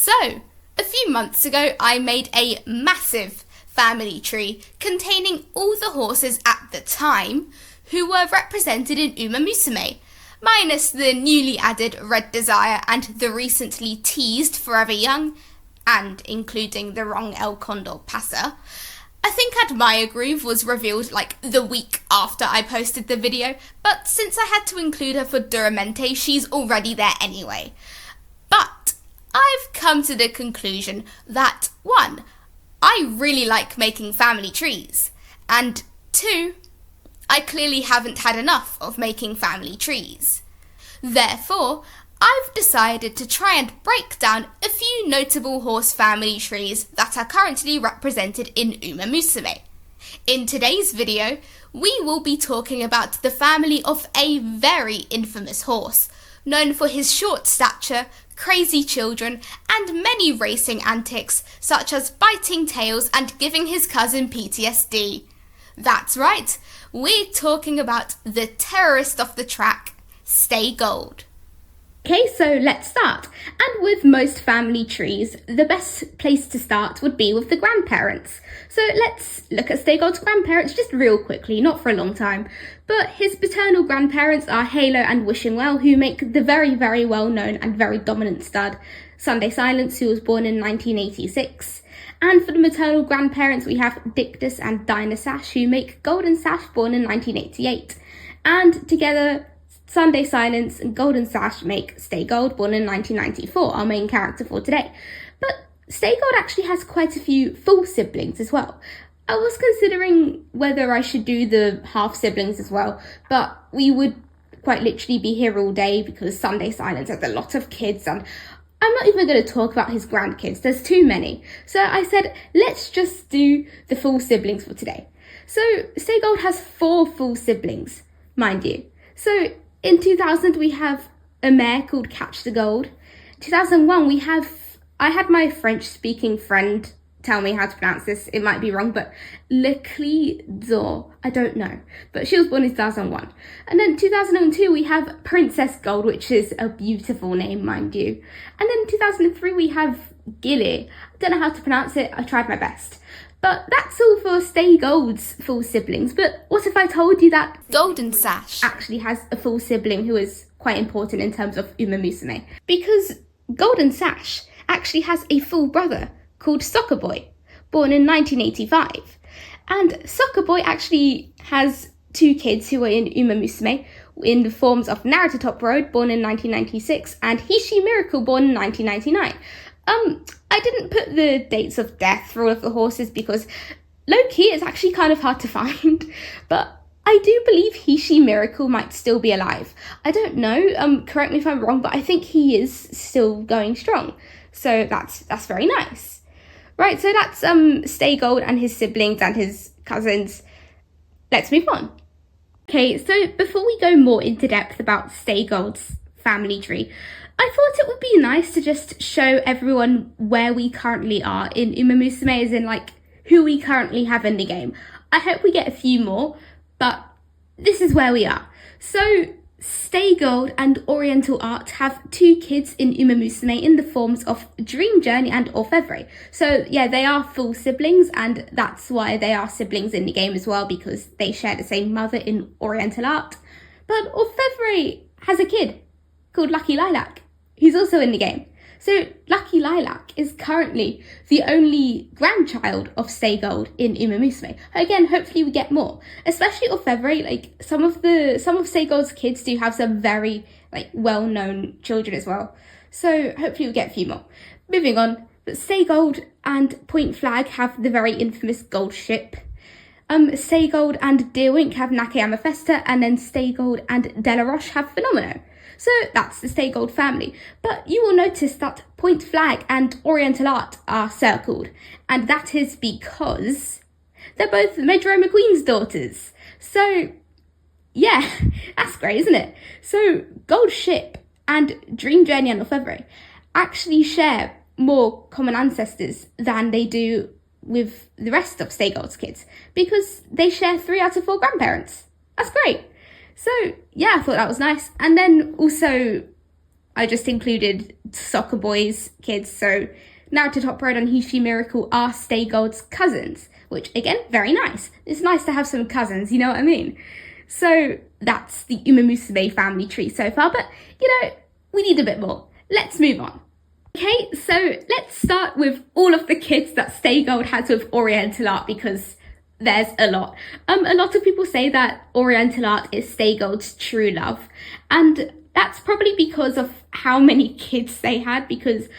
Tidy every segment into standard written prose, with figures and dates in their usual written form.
So, a few months ago I made a massive family tree containing all the horses at the time who were represented in Umamusume, minus the newly added Red Desire and the recently teased Forever Young, and including the wrong El Condor Passer. I think Admire Groove was revealed like the week after I posted the video, but since I had to include her for Duramente, she's already there anyway. But I've come to the conclusion that 1, I really like making family trees, and 2, I clearly haven't had enough of making family trees. Therefore, I've decided to try and break down a few notable horse family trees that are currently represented in Umamusume. In today's video, we will be talking about the family of a very infamous horse, known for his short stature, crazy children, and many racing antics, such as biting tails and giving his cousin PTSD. That's right, we're talking about the terrorist of the track, Stay Gold. Okay, so let's start. And with most family trees, the best place to start would be with the grandparents. So let's look at Stay Gold's grandparents just real quickly, not for a long time. But his paternal grandparents are Halo and Wishing Well, who make the very, very well-known and very dominant stud Sunday Silence, who was born in 1986. And for the maternal grandparents, we have Dictus and Dinah Sash, who make Golden Sash, born in 1988. And together, Sunday Silence and Golden Sash make Stay Gold, born in 1994, our main character for today. But Stay Gold actually has quite a few full siblings as well. I was considering whether I should do the half siblings as well, but we would quite literally be here all day because Sunday Silence has a lot of kids, and I'm not even going to talk about his grandkids, there's too many. So I said, let's just do the full siblings for today. So Stay Gold has 4 full siblings, mind you. So in 2000, we have a mare called Catch the Gold. 2001, I had my French-speaking friend tell me how to pronounce this. It might be wrong, but Le Clidor, I don't know. But she was born in 2001. And then 2002, we have Princess Gold, which is a beautiful name, mind you. And then 2003, we have Gilly. I don't know how to pronounce it. I tried my best. But that's all for Stay Gold's full siblings. But what if I told you that Golden Sash actually has a full sibling who is quite important in terms of Umamusume? Because Golden Sash actually has a full brother called Soccer Boy, born in 1985. And Soccer Boy actually has 2 kids who are in Umamusume in the forms of Narita Top Road, born in 1996, and Hishi Miracle, born in 1999. I didn't put the dates of death for all of the horses because low-key it's actually kind of hard to find, but I do believe Hishi Miracle might still be alive. I don't know, correct me if I'm wrong, but I think he is still going strong. So that's very nice. Right, so that's Stay Gold and his siblings and his cousins. Let's move on. Okay, so before we go more into depth about Stay Gold's family tree, I thought it would be nice to just show everyone where we currently are in Umamusume, as in like who we currently have in the game. I hope we get a few more, but this is where we are. So Stay Gold and Oriental Art have 2 kids in Umamusume in the forms of Dream Journey and Orfevre. So yeah, they are full siblings, and that's why they are siblings in the game as well, because they share the same mother in Oriental Art. But Orfevre has a kid called Lucky Lilac, who's also in the game. So Lucky Lilac is currently the only grandchild of Stay Gold in Umamusume. Again, hopefully we get more, especially Orfevre. Like some of Stay Gold's kids do have some very like well-known children as well. So hopefully we get a few more. Moving on, but Stay Gold and Point Flag have the very infamous Gold Ship. Stay Gold and Deerwink have Nakayama Festa, and then Stay Gold and Della Roche have Phenomeno. So that's the Stay Gold family. But you will notice that Point Flag and Oriental Art are circled. And that is because they're both Medro McQueen's daughters. So yeah, that's great, isn't it? So Gold Ship and Dream Journey and Orfevre actually share more common ancestors than they do with the rest of Stay Gold's kids, because they share 3 out of 4 grandparents. That's great. So yeah, I thought that was nice. And then also, I just included Soccer Boy's kids. So Narita Top Road and Hishi Miracle are Stay Gold's cousins, which again, very nice. It's nice to have some cousins, you know what I mean? So that's the Umamusume family tree so far, but we need a bit more. Let's move on. Okay, so let's start with all of the kids that Stay Gold has with Oriental Art, because there's a lot. A lot of people say that Oriental Art is Stay Gold's true love, and that's probably because of how many kids they had, because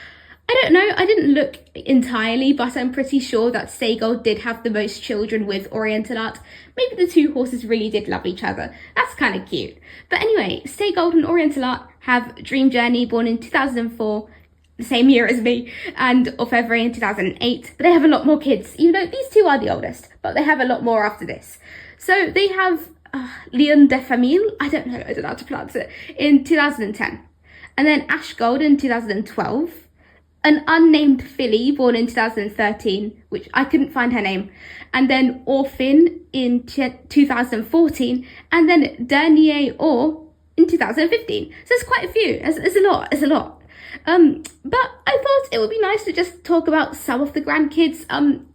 I don't know, I didn't look entirely, but I'm pretty sure that Stay Gold did have the most children with Oriental Art. Maybe the two horses really did love each other. That's kind of cute. But anyway, Stay Gold and Oriental Art have Dream Journey, born in 2004, the same year as me, and Orfevre in 2008. But they have a lot more kids, even though these two are the oldest, but they have a lot more after this. So they have Lion de Famille, I don't know how to pronounce it, in 2010. And then Ash Gold in 2012. An unnamed filly born in 2013, which I couldn't find her name, and then Orphin in 2014, and then Dernier Or in 2015. So it's quite a few. It's a lot. But I thought it would be nice to just talk about some of the grandkids.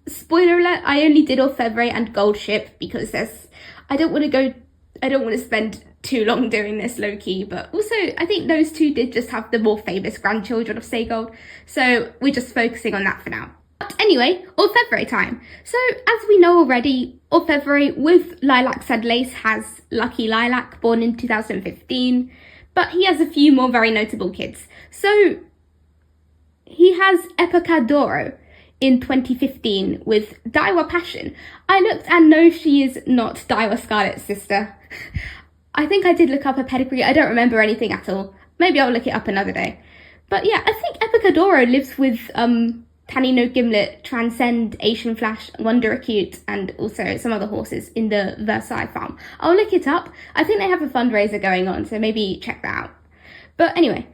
Spoiler alert: I only did Orfevre and Gold Ship because I don't want to spend too long doing this low key, but also I think those two did just have the more famous grandchildren of Stay Gold, so we're just focusing on that for now. But anyway, Orfevre time. So as we know already, Orfevre with Lilac Said Lace has Lucky Lilac, born in 2015, but he has a few more very notable kids. So he has Epicadoro in 2015 with Daiwa Passion. I looked and no, she is not Daiwa Scarlet's sister. I think I did look up her pedigree. I don't remember anything at all. Maybe I'll look it up another day. But yeah, I think Epicadoro lives with Tani no Gimlet, Transcend, Asian Flash, Wonder Acute, and also some other horses in the Versailles farm. I'll look it up. I think they have a fundraiser going on, so maybe check that out. But anyway,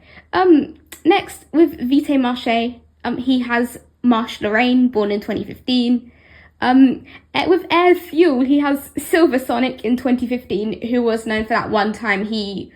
next with Vite Marché, he has Marche Lorraine, born in 2015. With Air Fuel, he has Silver Sonic in 2015, who was known for that one time he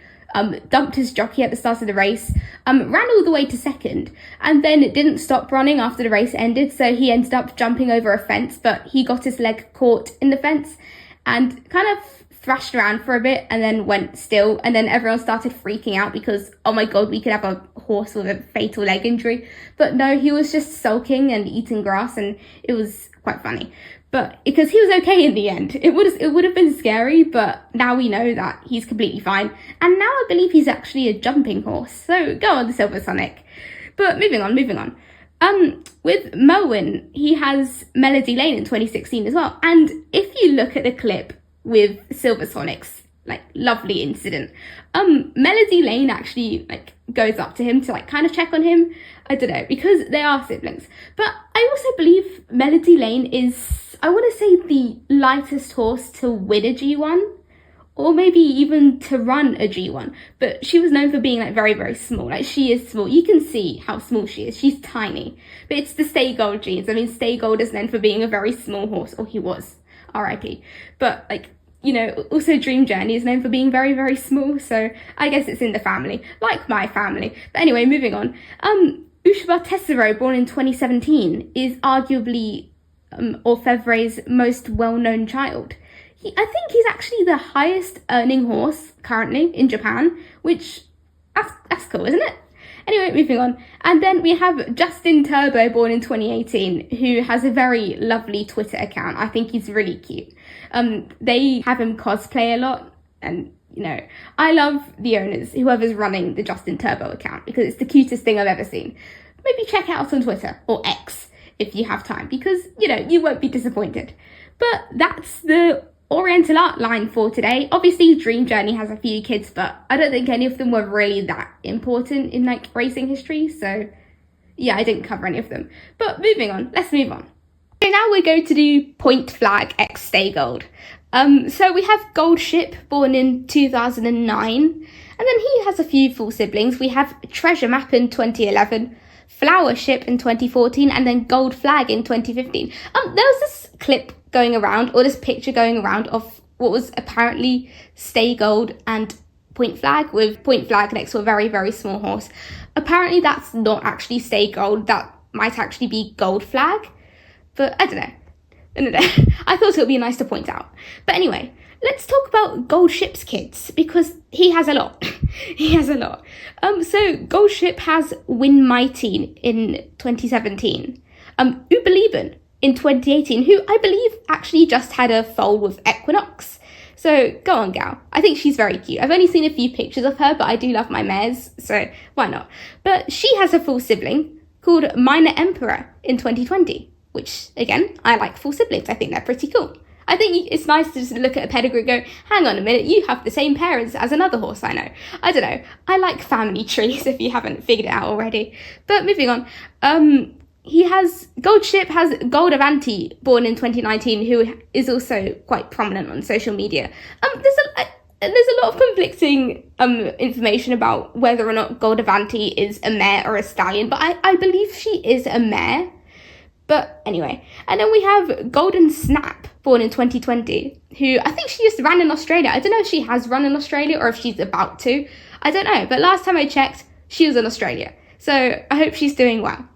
dumped his jockey at the start of the race, ran all the way to second, and then didn't stop running after the race ended, so he ended up jumping over a fence, but he got his leg caught in the fence and kind of thrashed around for a bit and then went still, and then everyone started freaking out because, oh my god, we could have a horse with a fatal leg injury. But no, he was just sulking and eating grass, and it was quite funny. But because he was okay in the end, it would have been scary, but now we know that he's completely fine. And now I believe he's actually a jumping horse. So go on, the Silver Sonic. But moving on. With Merwin, he has Melody Lane in 2016 as well. And if you look at the clip with Silver Sonic's lovely incident, Melody Lane actually goes up to him to kind of check on him. I don't know, because they are siblings. But I also believe Melody Lane is, I want to say, the lightest horse to win a G1, or maybe even to run a G1. But she was known for being very, very small. She is small. You can see how small she is. She's tiny. But it's the Stay Gold genes. I mean, Stay Gold is known for being a very small horse, or he was, R.I.P. But also Dream Journey is known for being very, very small, so I guess it's in the family, like my family. But anyway, moving on. Ushba Tesoro, born in 2017, is arguably Orfevre's most well-known child. I think he's actually the highest earning horse currently in Japan, which, that's cool, isn't it? Anyway, moving on. And then we have Justin Turbo, born in 2018, who has a very lovely Twitter account. I think he's really cute. They have him cosplay a lot, and I love the owners, whoever's running the Justin Turbo account, because it's the cutest thing I've ever seen. Maybe check it out on Twitter, or X, if you have time, because, you won't be disappointed. But that's the Oriental Art line for today. Obviously, Dream Journey has a few kids, but I don't think any of them were really that important in racing history, so yeah, I didn't cover any of them. But moving on, let's move on. So now we're going to do Point Flag X Stay Gold. So we have Gold Ship, born in 2009, and then he has a few full siblings. We have Treasure Map in 2011, Flower Ship in 2014, and then Gold Flag in 2015. There was this clip going around, or this picture going around, of what was apparently Stay Gold and point flag, with point flag next to a very, very small horse. Apparently that's not actually stay gold, that might actually be gold flag, but I don't know. I thought it would be nice to point out. But anyway, let's talk about Gold Ship's kids, because he has a lot. He has a lot. So Gold Ship has Win Mighty in 2017. Ubelieben in 2018, who I believe actually just had a foal with Equinox. So go on, gal. I think she's very cute. I've only seen a few pictures of her, but I do love my mares, so why not? But she has a full sibling called Minor Emperor in 2020, which, again, I like full siblings. I think they're pretty cool. I think it's nice to just look at a pedigree and go, hang on a minute, you have the same parents as another horse I know. I don't know. I like family trees if you haven't figured it out already. But moving on. Gold Ship has Gold Avanti, born in 2019, who is also quite prominent on social media. There's a lot of conflicting information about whether or not Gold Avanti is a mare or a stallion, but I believe she is a mare. But anyway, and then we have Golden Snap, born in 2020, who I think she just ran in Australia. I don't know if she has run in Australia or if she's about to. I don't know, but last time I checked, she was in Australia. So I hope she's doing well.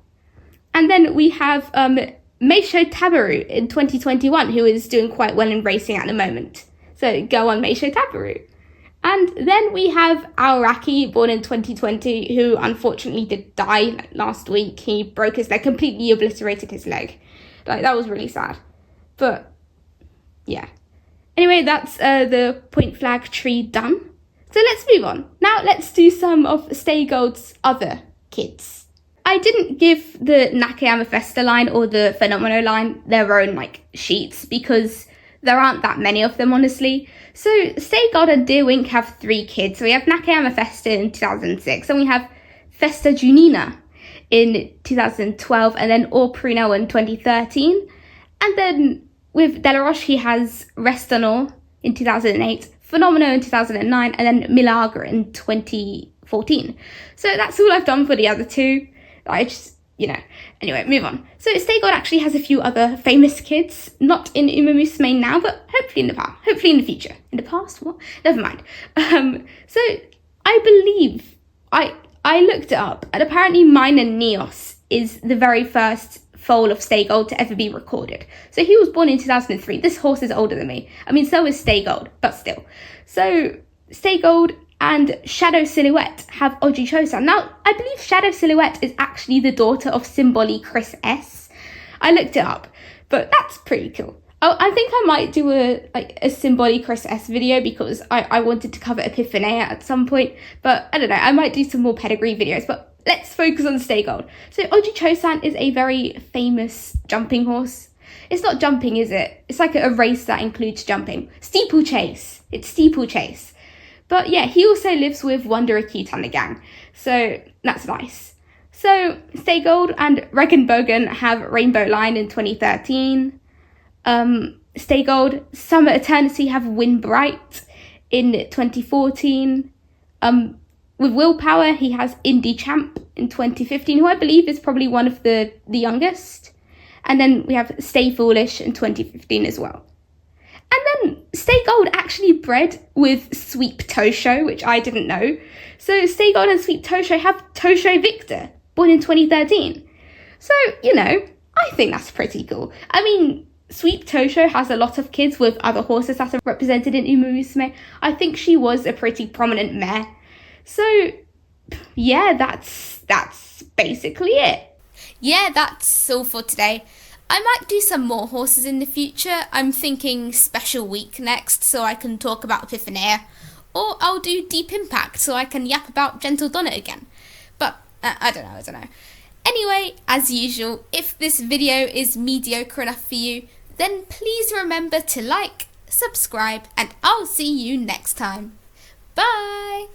And then we have Meisho Tabaru in 2021, who is doing quite well in racing at the moment. So go on, Meisho Tabaru. And then we have Aoraki, born in 2020, who unfortunately did die last week. He broke his leg, completely obliterated his leg. That was really sad. But, yeah. Anyway, that's the point flag tree done. So let's move on. Now let's do some of Stay Gold's other kids. I didn't give the Nakayama Festa line or the Fenomeno line their own, sheets, because there aren't that many of them, honestly. So Stay Gold and Deer Wink have 3 kids. So we have Nakayama Festa in 2006, and we have Festa Junina in 2012, and then Orpruno in 2013. And then with Delaroche, he has Restanor in 2008, Fenomeno in 2009, and then Milagre in 2014. So that's all I've done for the other 2. Anyway, move on. So Stay Gold actually has a few other famous kids, not in Umamusume now, but hopefully in the past, hopefully in the future. In the past? What? Never mind. So I believe, I looked it up, and apparently Minor Neos is the very first foal of Stay Gold to ever be recorded. So he was born in 2003. This horse is older than me. I mean, so is Stay Gold, but still. So Stay Gold and Shadow Silhouette have Oju Chosan. Now, I believe Shadow Silhouette is actually the daughter of Symboli Chris S. I looked it up, but that's pretty cool. Oh, I think I might do a Symboli Chris S video, because I wanted to cover Epiphanea at some point, but I don't know, I might do some more pedigree videos, but let's focus on Stay Gold. So Oju Chosan is a very famous jumping horse. It's not jumping, is it? It's like a race that includes jumping. Steeplechase. It's steeplechase. But yeah, he also lives with Wonder Acute and the gang, so that's nice. So Stay Gold and Regenbogen have Rainbow Line in 2013. Stay Gold, Summer Eternity have Win Bright in 2014. With Willpower, he has Indie Champ in 2015, who I believe is probably one of the youngest. And then we have Stay Foolish in 2015 as well. And then Stay Gold actually bred with Sweep Tosho, which I didn't know. So Stay Gold and Sweep Tosho have Tosho Victor, born in 2013. So, I think that's pretty cool. I mean, Sweep Tosho has a lot of kids with other horses that are represented in Umamusume. I think she was a pretty prominent mare. So, yeah, that's basically it. Yeah, that's all for today. I might do some more horses in the future. I'm thinking Special Week next, so I can talk about Epiphanea. Or I'll do Deep Impact, so I can yap about Gentle Donna again. But, I don't know. Anyway, as usual, if this video is mediocre enough for you, then please remember to like, subscribe, and I'll see you next time. Bye!